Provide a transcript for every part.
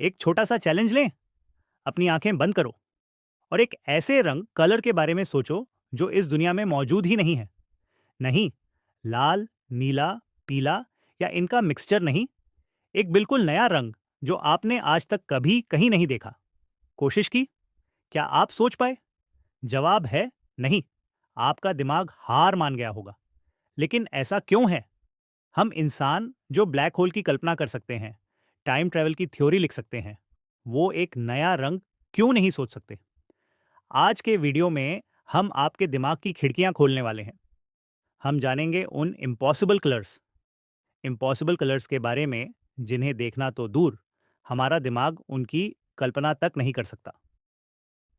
एक छोटा सा चैलेंज लें। अपनी आंखें बंद करो और एक ऐसे रंग कलर के बारे में सोचो जो इस दुनिया में मौजूद ही नहीं है। नहीं, लाल, नीला, पीला या इनका मिक्सचर नहीं, एक बिल्कुल नया रंग जो आपने आज तक कभी कहीं नहीं देखा। कोशिश की? क्या आप सोच पाए? जवाब है नहीं। आपका दिमाग हार मान गया होगा। लेकिन ऐसा क्यों है? हम इंसान जो ब्लैक होल की कल्पना कर सकते हैं, टाइम ट्रैवल की थ्योरी लिख सकते हैं, वो एक नया रंग क्यों नहीं सोच सकते? आज के वीडियो में हम आपके दिमाग की खिड़कियां खोलने वाले हैं। हम जानेंगे उन इम्पॉसिबल कलर्स के बारे में जिन्हें देखना तो दूर, हमारा दिमाग उनकी कल्पना तक नहीं कर सकता।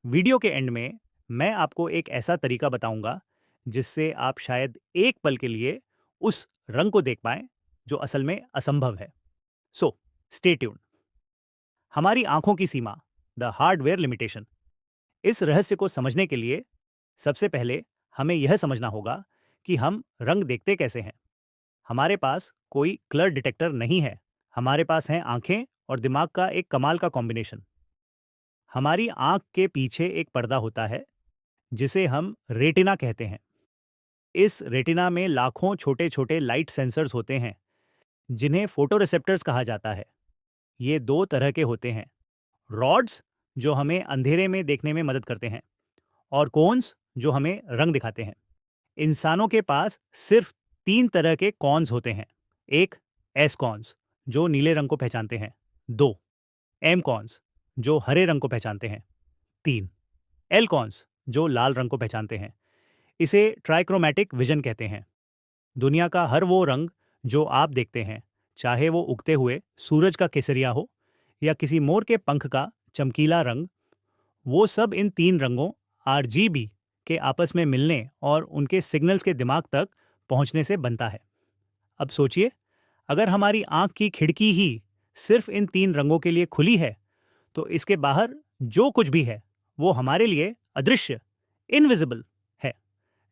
वीडियो के एंड में मैं आपको एक ऐसा तरीका बताऊंगा जिससे आप शायद एक पल के लिए उस रंग को देख पाएं जो असल में असंभव है। So stay tuned. हमारी आंखों की सीमा, द हार्डवेयर लिमिटेशन। इस रहस्य को समझने के लिए सबसे पहले हमें यह समझना होगा कि हम रंग देखते कैसे हैं। हमारे पास कोई कलर डिटेक्टर नहीं है। हमारे पास हैं आंखें और दिमाग का एक कमाल का कॉम्बिनेशन। हमारी आंख के पीछे एक पर्दा होता है जिसे हम रेटिना कहते हैं। इस रेटिना में लाखों छोटे छोटे लाइट सेंसर्स होते हैं जिन्हें फोटोरिसेप्टर्स कहा जाता है। ये दो तरह के होते हैं, रॉड्स जो हमें अंधेरे में देखने में मदद करते हैं और कोन्स जो हमें रंग दिखाते हैं। इंसानों के पास सिर्फ तीन तरह के कॉन्स होते हैं। एक, एस कॉन्स जो नीले रंग को पहचानते हैं। दो, एम कॉन्स जो हरे रंग को पहचानते हैं। तीन, एल कॉन्स जो लाल रंग को पहचानते हैं। इसे ट्राइक्रोमैटिक विजन कहते हैं। दुनिया का हर वो रंग जो आप देखते हैं, चाहे वो उगते हुए सूरज का केसरिया हो या किसी मोर के पंख का चमकीला रंग, वो सब इन तीन रंगों आरजीबी के आपस में मिलने और उनके सिग्नल्स के दिमाग तक पहुंचने से बनता है। अब सोचिए, अगर हमारी आंख की खिड़की ही सिर्फ इन तीन रंगों के लिए खुली है, तो इसके बाहर जो कुछ भी है वो हमारे लिए अदृश्य, इनविजिबल है।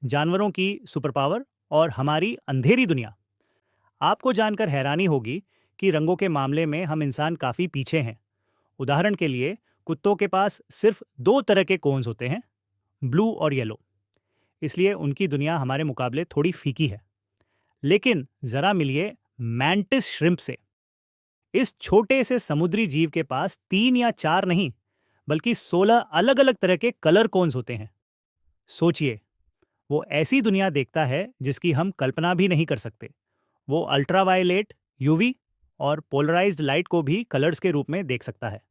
जानवरों की सुपर पावर और हमारी अंधेरी दुनिया। आपको जानकर हैरानी होगी कि रंगों के मामले में हम इंसान काफ़ी पीछे हैं। उदाहरण के लिए, कुत्तों के पास सिर्फ दो तरह के कोन्स होते हैं, ब्लू और येलो। इसलिए उनकी दुनिया हमारे मुकाबले थोड़ी फीकी है। लेकिन जरा मिलिए मैंटिस श्रिम्प से। इस छोटे से समुद्री जीव के पास तीन या चार नहीं, बल्कि 16 अलग अलग तरह के कलर कोन्स होते हैं। सोचिए, वो ऐसी दुनिया देखता है जिसकी हम कल्पना भी नहीं कर सकते। वो अल्ट्रावायलेट, यूवी और पोलराइज्ड लाइट को भी कलर्स के रूप में देख सकता है,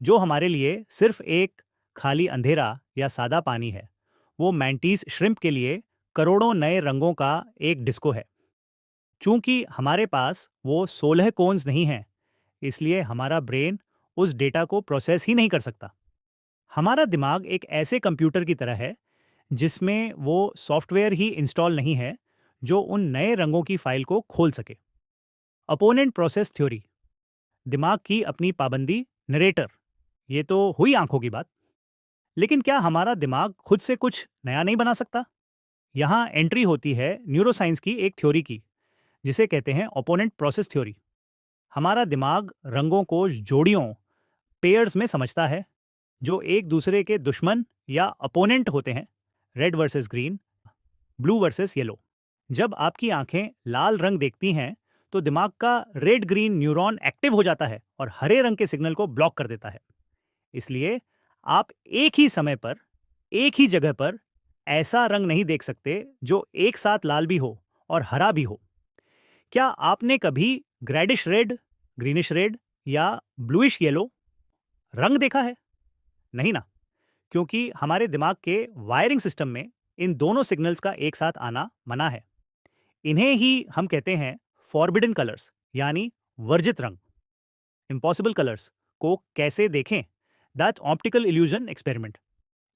जो हमारे लिए सिर्फ एक खाली अंधेरा या सादा पानी है। वो मैंटीज श्रिम्प के लिए करोड़ों नए रंगों का एक डिस्को है। चूंकि हमारे पास वो 16 कोन्स नहीं हैं, इसलिए हमारा ब्रेन उस डेटा को प्रोसेस ही नहीं कर सकता। हमारा दिमाग एक ऐसे कंप्यूटर की तरह है जिसमें वो सॉफ्टवेयर ही इंस्टॉल नहीं है जो उन नए रंगों की फाइल को खोल सके। अपोनेंट प्रोसेस थ्योरी, दिमाग की अपनी पाबंदी, नरेटर। ये तो हुई आंखों की बात। लेकिन क्या हमारा दिमाग खुद से कुछ नया नहीं बना सकता? यहाँ एंट्री होती है न्यूरोसाइंस की एक थ्योरी की, जिसे कहते हैं ओपोनेंट प्रोसेस थ्योरी। हमारा दिमाग रंगों को जोड़ियों, पेयर्स में समझता है, जो एक दूसरे के दुश्मन या अपोनेंट होते हैं। Red versus green, blue versus yellow. जब आपकी आंखें लाल रंग देखती हैं, तो दिमाग का रेड ग्रीन न्यूरॉन एक्टिव हो जाता है और हरे रंग के सिग्नल को ब्लॉक कर देता है। इसलिए आप एक ही समय पर, एक ही जगह पर ऐसा रंग नहीं देख सकते जो एक साथ लाल भी हो और हरा भी हो। क्या आपने कभी ग्रेडिश रेड, ग्रीनिश रेड या ब्लूइश येलो रंग देखा है? नहीं ना, क्योंकि हमारे दिमाग के वायरिंग सिस्टम में इन दोनों सिग्नल्स का एक साथ आना मना है। इन्हें ही हम कहते हैं फॉरबिडन कलर्स, यानी वर्जित रंग। इम्पॉसिबल कलर्स को कैसे देखें? That optical illusion experiment.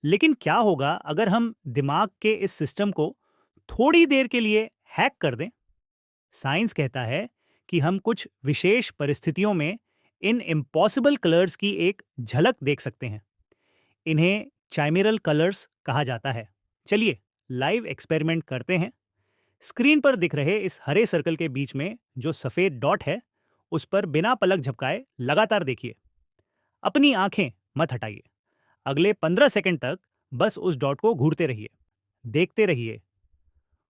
लेकिन क्या होगा अगर हम दिमाग के इस सिस्टम को थोड़ी देर के लिए हैक कर दें? साइंस कहता है कि हम कुछ विशेष परिस्थितियों में इन इम्पॉसिबल कलर्स की एक झलक देख सकते हैं। इन्हें चाइमेरल कलर्स कहा जाता है। चलिए लाइव एक्सपेरिमेंट करते हैं। स्क्रीन पर दिख रहे इस हरे सर्कल के बीच में जो सफेद डॉट है, उस पर बिना पलक झपकाए लगातार देखिए। अपनी आंखें मत हटाइए। अगले 15 सेकंड तक बस उस डॉट को घूरते रहिए, देखते रहिए,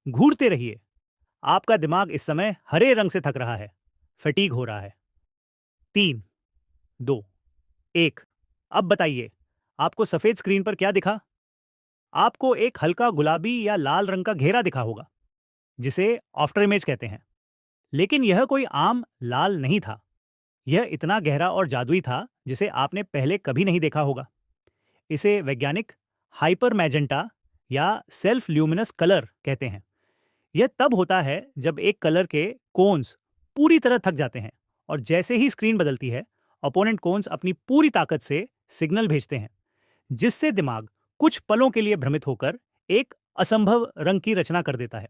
घूरते रहिए। आपका दिमाग इस समय हरे रंग से थक रहा है, फटीग हो रहा है। 3, 2, 1। अब बताइए, आपको सफेद स्क्रीन पर क्या दिखा? आपको एक हल्का गुलाबी या लाल रंग का घेरा दिखा होगा, जिसे आफ्टर इमेज कहते हैं। लेकिन यह कोई आम लाल नहीं था। यह इतना गहरा और जादुई था जिसे आपने पहले कभी नहीं देखा होगा। इसे वैज्ञानिक हाइपर मैजेंटा या सेल्फ ल्यूमिनस कलर कहते हैं। यह तब होता है जब एक कलर के कोन्स पूरी तरह थक जाते हैं और जैसे ही स्क्रीन बदलती है, अपोनेंट कोन्स अपनी पूरी ताकत से सिग्नल भेजते हैं, जिससे दिमाग कुछ पलों के लिए भ्रमित होकर एक असंभव रंग की रचना कर देता है।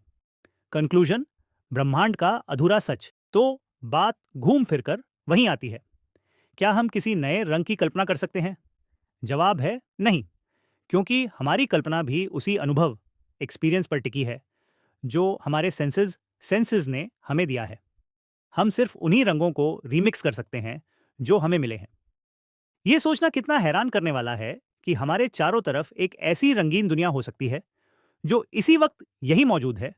कंक्लूजन, ब्रह्मांड का अधूरा सच। तो बात घूम फिरकर वहीं आती है, क्या हम किसी नए रंग की कल्पना कर सकते हैं? जवाब है नहीं, क्योंकि हमारी कल्पना भी उसी अनुभव, एक्सपीरियंस पर टिकी है जो हमारे सेंसेस ने हमें दिया है। हम सिर्फ उन्हीं रंगों को रीमिक्स कर सकते हैं जो हमें मिले हैं। ये सोचना कितना हैरान करने वाला है कि हमारे चारों तरफ एक ऐसी रंगीन दुनिया हो सकती है जो इसी वक्त यही मौजूद है,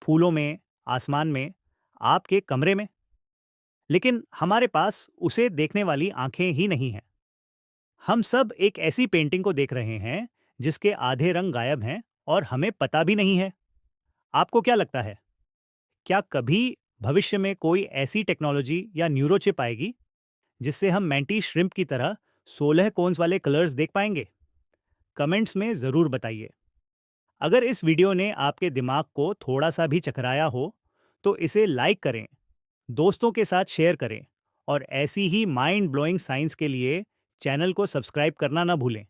फूलों में, आसमान में, आपके कमरे में। लेकिन हमारे पास उसे देखने वाली आंखें ही नहीं हैं। हम सब एक ऐसी पेंटिंग को देख रहे हैं जिसके आधे रंग गायब हैं और हमें पता भी नहीं है। आपको क्या लगता है, क्या कभी भविष्य में कोई ऐसी टेक्नोलॉजी या न्यूरोचिप आएगी जिससे हम मैंटी श्रिम्प की तरह 16 कोन्स वाले कलर्स देख पाएंगे? कमेंट्स में ज़रूर बताइए। अगर इस वीडियो ने आपके दिमाग को थोड़ा सा भी चकराया हो तो इसे लाइक करें, दोस्तों के साथ शेयर करें और ऐसी ही माइंड ब्लोइंग साइंस के लिए चैनल को सब्सक्राइब करना ना भूलें।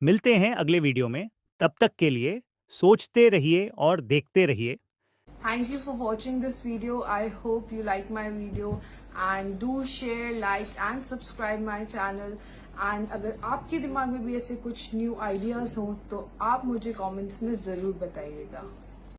मिलते हैं अगले वीडियो में, तब तक के लिए सोचते रहिए और देखते रहिए। Thank you for watching this video. I hope you like my video and do share, like and subscribe my channel. And अगर आपके दिमाग में भी ऐसे कुछ न्यू आइडियाज हों तो आप मुझे कमेंट्स में ज़रूर बताइएगा।